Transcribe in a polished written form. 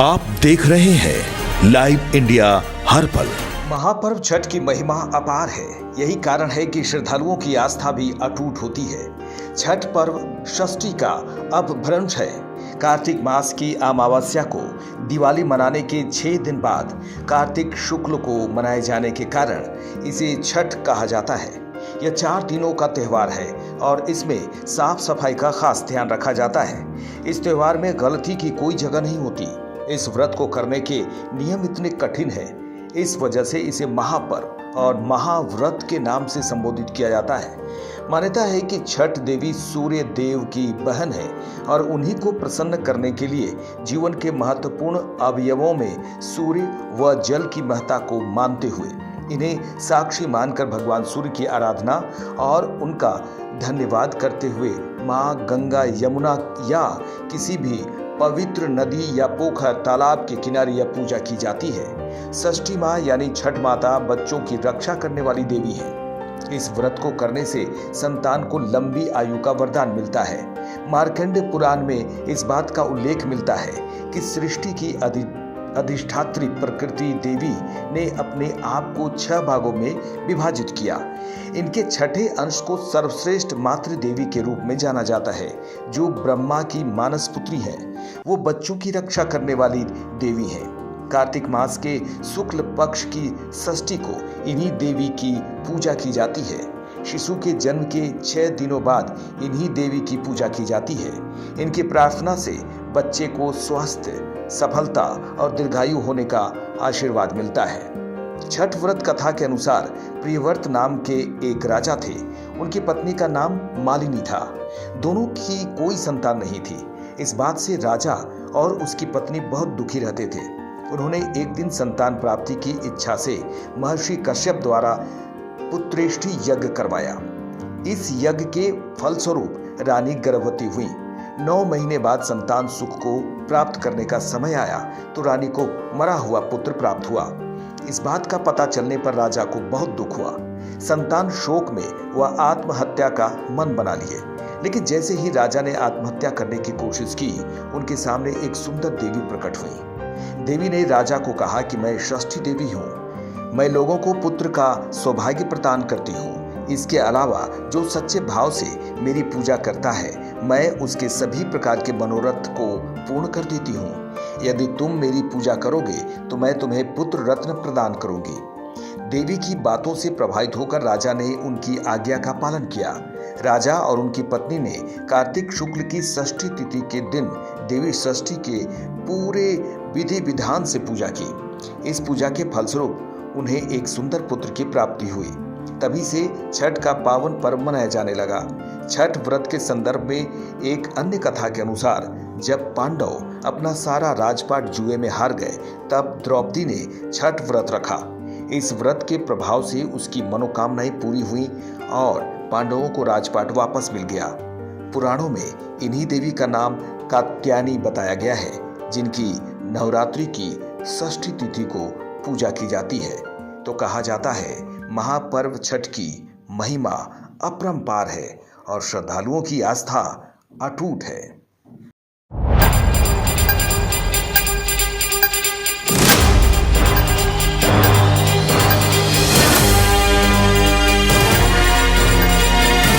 आप देख रहे हैं लाइव इंडिया हर पल। महापर्व छठ की महिमा अपार है। यही कारण है कि श्रद्धालुओं की आस्था भी अटूट होती है। छठ पर्व षष्ठी का अपभ्रंश है। कार्तिक मास की अमावस्या को दिवाली मनाने के 6 दिन बाद कार्तिक शुक्ल को मनाए जाने के कारण इसे छठ कहा जाता है। यह 4 दिनों का त्योहार है और इसमें साफ सफाई का खास ध्यान रखा जाता है। इस त्योहार में गलती की कोई जगह नहीं होती। इस व्रत को करने के नियम इतने कठिन है, इस वजह से इसे महापर्व और महाव्रत के नाम से संबोधित किया जाता है। मान्यता है कि छठ देवी सूर्य देव की बहन है और उन्हीं को प्रसन्न करने के लिए जीवन के महत्वपूर्ण अवयवों में सूर्य व जल की महत्ता को मानते हुए इन्हें साक्षी मानकर भगवान सूर्य की आराधना और उनका धन्यवाद करते हुए माँ गंगा, यमुना या किसी भी पवित्र नदी या पोखर, तालाब के किनारे यह पूजा की जाती है। षष्ठी माँ यानी छठ माता बच्चों की रक्षा करने वाली देवी है। इस व्रत को करने से संतान को लंबी आयु का वरदान मिलता है। मार्कंडेय पुराण में इस बात का उल्लेख मिलता है कि सृष्टि की अधिष्ठात्री प्रकृति देवी ने अपने आप को 6 भागों में विभाजित किया। इनके छठे अंश को सर्वश्रेष्ठ मातृ देवी के रूप में जाना जाता है, जो ब्रह्मा की मानस पुत्री है। वो बच्चों की रक्षा करने वाली देवी है। कार्तिक मास के शुक्ल पक्ष की षष्ठी को इन्हीं देवी की पूजा की जाती है। शिशु के जन्म के 6 दिनों बाद इन्हीं देवी की पूजा की जाती है। इनकी प्रार्थना से बच्चे को स्वास्थ्य, सफलता और दीर्घायु होने का आशीर्वाद मिलता है। छठ व्रत कथा के अनुसार प्रियव्रत नाम के एक राजा थे। उनकी पत्नी का नाम मालिनी था। दोनों की कोई संतान नहीं थी। इस बात से राजा और उसकी पत्नी बहुत दुखी रहते थे। उन्होंने एक दिन संतान प्राप्ति की इच्छा से महर्षि कश्यप द्वारा पुत्रेष्टि यज्ञ करवाया। इस यज्ञ के फलस्वरूप रानी गर्भवती हुई। 9 महीने बाद संतान सुख को प्राप्त करने का समय आया तो रानी को मरा हुआ पुत्र प्राप्त हुआ। इस बात का पता चलने पर राजा को बहुत दुख हुआ। संतान शोक में वह आत्महत्या का मन बना लिए। लेकिन जैसे ही राजा ने आत्महत्या करने की कोशिश की, उनके सामने एक सुंदर देवी प्रकट हुई। देवी ने राजा को कहा कि मैं षष्ठी देवी हूँ। मैं लोगों को पुत्र का सौभाग्य प्रदान करती हूँ। इसके अलावा जो सच्चे भाव से मेरी पूजा करता है, मैं उसके सभी प्रकार के मनोरथ को पूर्ण कर देती हूँ। यदि तुम मेरी पूजा करोगे तो मैं तुम्हें पुत्र रत्न प्रदान करूंगी। देवी की बातों से प्रभावित होकर राजा ने उनकी आज्ञा का पालन किया। राजा और उनकी पत्नी ने कार्तिक शुक्ल की षष्ठी तिथि के दिन देवी षष्ठी के पूरे विधि विधान से पूजा की। इस पूजा के फलस्वरूप उन्हें एक सुंदर पुत्र की प्राप्ति हुई। तभी से छठ का पावन पर्व मनाया जाने लगा। छठ व्रत के संदर्भ में एक अन्य कथा के अनुसार जब पांडव अपना सारा राजपाट जुए में हार गए, तब द्रौपदी ने छठ व्रत रखा। इस व्रत के प्रभाव से उसकी मनोकामनाएं पूरी हुई और पांडवों को राजपाट वापस मिल गया। पुराणों में इन्हीं देवी का नाम कात्यायनी बताया गया है, जिनकी नवरात्रि की षष्ठी तिथि को पूजा की जाती है। तो कहा जाता है महापर्व छठ की महिमा अपरंपार है और श्रद्धालुओं की आस्था अटूट है।